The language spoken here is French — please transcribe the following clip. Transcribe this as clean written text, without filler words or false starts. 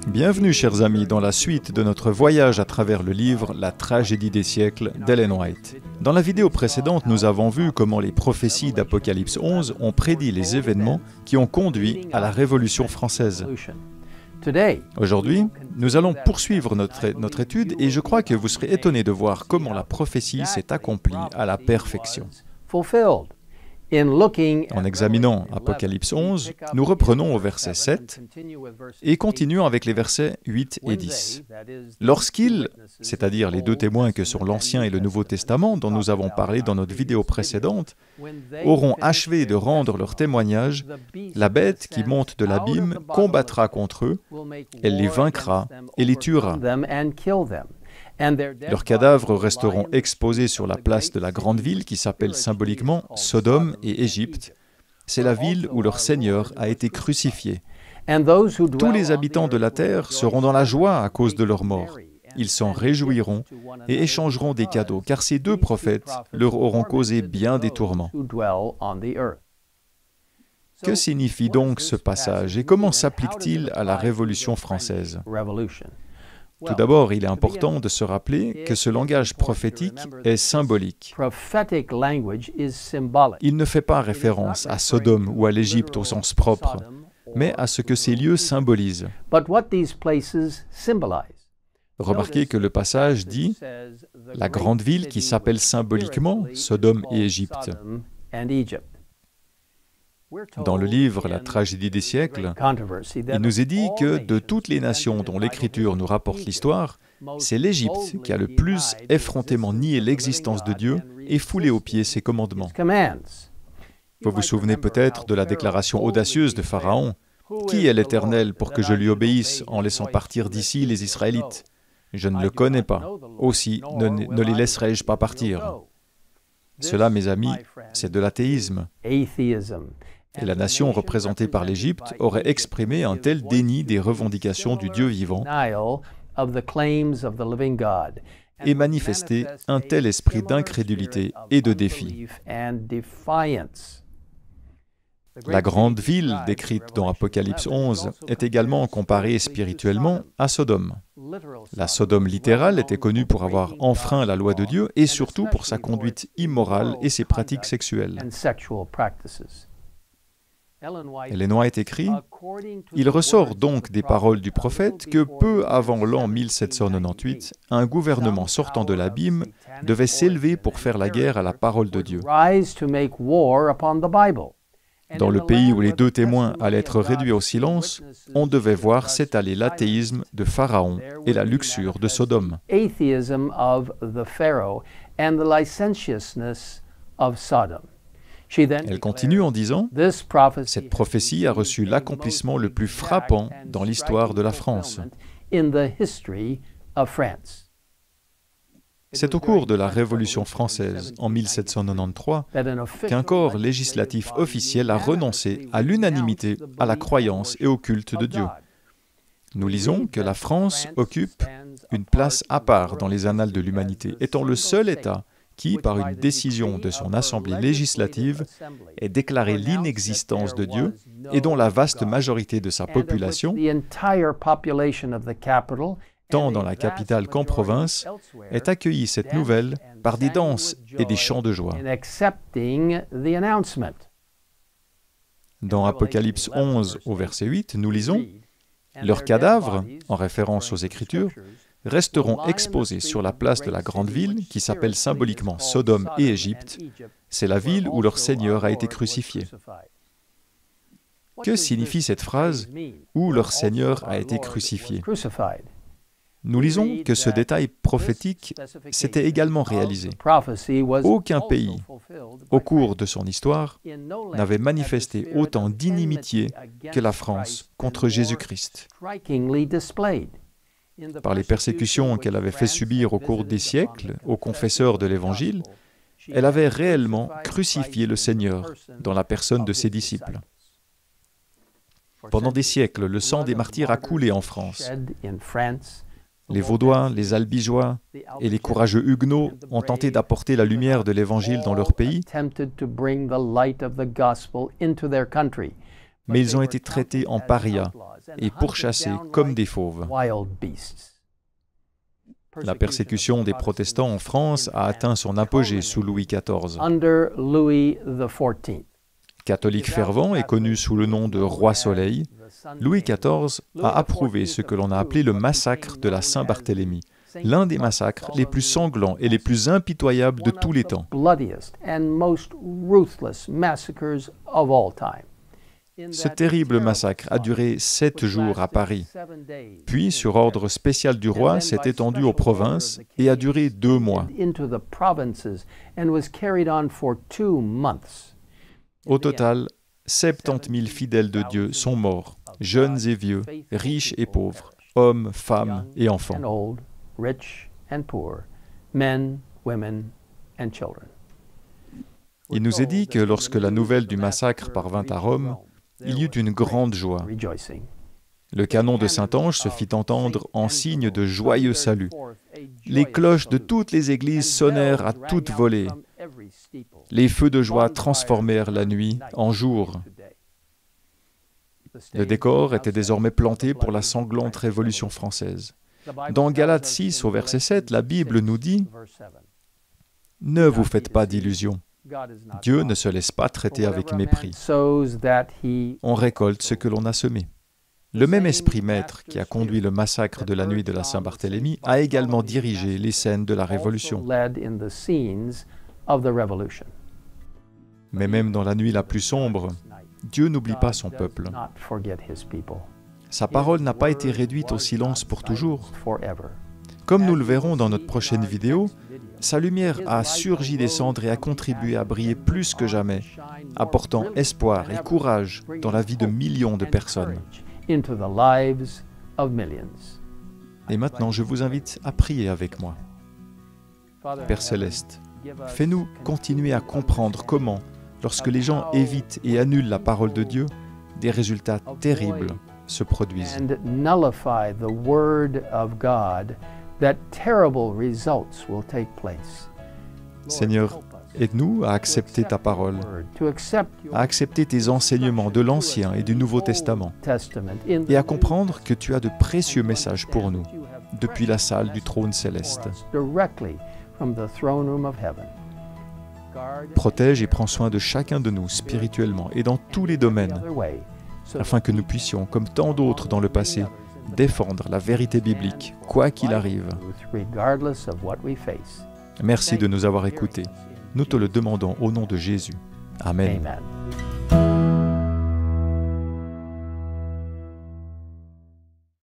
Bienvenue, chers amis, dans la suite de notre voyage à travers le livre « La tragédie des siècles » d'Ellen White. Dans la vidéo précédente, nous avons vu comment les prophéties d'Apocalypse 11 ont prédit les événements qui ont conduit à la Révolution française. Aujourd'hui, nous allons poursuivre notre étude et je crois que vous serez étonnés de voir comment la prophétie s'est accomplie à la perfection. En examinant Apocalypse 11, nous reprenons au verset 7 et continuons avec les versets 8 et 10. Lorsqu'ils, c'est-à-dire les deux témoins que sont l'Ancien et le Nouveau Testament dont nous avons parlé dans notre vidéo précédente, auront achevé de rendre leur témoignage, la bête qui monte de l'abîme combattra contre eux, elle les vaincra et les tuera. Leurs cadavres resteront exposés sur la place de la grande ville qui s'appelle symboliquement Sodome et Égypte. C'est la ville où leur Seigneur a été crucifié. Tous les habitants de la terre seront dans la joie à cause de leur mort. Ils s'en réjouiront et échangeront des cadeaux, car ces deux prophètes leur auront causé bien des tourments. Que signifie donc ce passage et comment s'applique-t-il à la Révolution française ? Tout d'abord, il est important de se rappeler que ce langage prophétique est symbolique. Il ne fait pas référence à Sodome ou à l'Égypte au sens propre, mais à ce que ces lieux symbolisent. Remarquez que le passage dit « la grande ville qui s'appelle symboliquement Sodome et Égypte ». Dans le livre « La tragédie des siècles », il nous est dit que de toutes les nations dont l'Écriture nous rapporte l'histoire, c'est l'Égypte qui a le plus effrontément nié l'existence de Dieu et foulé aux pieds ses commandements. Vous vous souvenez peut-être de la déclaration audacieuse de Pharaon « Qui est l'Éternel pour que je lui obéisse en laissant partir d'ici les Israélites ? Je ne le connais pas, aussi ne les laisserai-je pas partir. » Cela, mes amis, c'est de l'athéisme. Et la nation représentée par l'Égypte aurait exprimé un tel déni des revendications du Dieu vivant et manifesté un tel esprit d'incrédulité et de défi. La grande ville décrite dans Apocalypse 11 est également comparée spirituellement à Sodome. La Sodome littérale était connue pour avoir enfreint la loi de Dieu et surtout pour sa conduite immorale et ses pratiques sexuelles. Ellen White écrit « Il ressort donc des paroles du prophète que peu avant l'an 1798, un gouvernement sortant de l'abîme devait s'élever pour faire la guerre à la parole de Dieu. Dans le pays où les deux témoins allaient être réduits au silence, on devait voir s'étaler l'athéisme de Pharaon et la luxure de Sodome. » Elle continue en disant « Cette prophétie a reçu l'accomplissement le plus frappant dans l'histoire de la France. » C'est au cours de la Révolution française, en 1793, qu'un corps législatif officiel a renoncé à l'unanimité à la croyance et au culte de Dieu. Nous lisons que la France occupe une place à part dans les annales de l'humanité, étant le seul État qui, par une décision de son assemblée législative, ait déclaré l'inexistence de Dieu et dont la vaste majorité de sa population, tant dans la capitale qu'en province, ait accueilli cette nouvelle par des danses et des chants de joie. Dans Apocalypse 11, au verset 8, nous lisons « Leurs cadavres, en référence aux Écritures, resteront exposés sur la place de la grande ville qui s'appelle symboliquement Sodome et Égypte. C'est la ville où leur Seigneur a été crucifié. » Que signifie cette phrase « où leur Seigneur a été crucifié » ? Nous lisons que ce détail prophétique s'était également réalisé. Aucun pays, au cours de son histoire, n'avait manifesté autant d'inimitié que la France contre Jésus-Christ. Par les persécutions qu'elle avait fait subir au cours des siècles aux confesseurs de l'Évangile, elle avait réellement crucifié le Seigneur dans la personne de ses disciples. Pendant des siècles, le sang des martyrs a coulé en France. Les Vaudois, les Albigeois et les courageux Huguenots ont tenté d'apporter la lumière de l'Évangile dans leur pays, mais ils ont été traités en parias et pourchassés comme des fauves. La persécution des protestants en France a atteint son apogée sous Louis XIV. Catholique fervent et connu sous le nom de Roi Soleil, Louis XIV a approuvé ce que l'on a appelé le massacre de la Saint-Barthélemy, l'un des massacres les plus sanglants et les plus impitoyables de tous les temps. Ce terrible massacre a duré 7 jours à Paris, puis, sur ordre spécial du roi, s'est étendu aux provinces et a duré 2 mois. Au total, 70 000 fidèles de Dieu sont morts, jeunes et vieux, riches et pauvres, hommes, femmes et enfants. Il nous est dit que lorsque la nouvelle du massacre parvint à Rome, il y eut une grande joie. Le canon de Saint-Ange se fit entendre en signe de joyeux salut. Les cloches de toutes les églises sonnèrent à toute volée. Les feux de joie transformèrent la nuit en jour. Le décor était désormais planté pour la sanglante Révolution française. Dans Galates 6, au verset 7, la Bible nous dit « Ne vous faites pas d'illusions. Dieu ne se laisse pas traiter avec mépris. On récolte ce que l'on a semé. » Le même esprit maître qui a conduit le massacre de la nuit de la Saint-Barthélemy a également dirigé les scènes de la Révolution. Mais même dans la nuit la plus sombre, Dieu n'oublie pas son peuple. Sa parole n'a pas été réduite au silence pour toujours. Comme nous le verrons dans notre prochaine vidéo, sa lumière a surgi des cendres et a contribué à briller plus que jamais, apportant espoir et courage dans la vie de millions de personnes. Et maintenant, je vous invite à prier avec moi. Père Céleste, fais-nous continuer à comprendre comment, lorsque les gens évitent et annulent la parole de Dieu, des résultats terribles se produisent. Seigneur, aide-nous à accepter ta parole, à accepter tes enseignements de l'Ancien et du Nouveau Testament, et à comprendre que tu as de précieux messages pour nous, depuis la salle du trône céleste. Protège et prends soin de chacun de nous spirituellement et dans tous les domaines, afin que nous puissions, comme tant d'autres dans le passé, défendre la vérité biblique, quoi qu'il arrive. Merci de nous avoir écoutés. Nous te le demandons au nom de Jésus. Amen.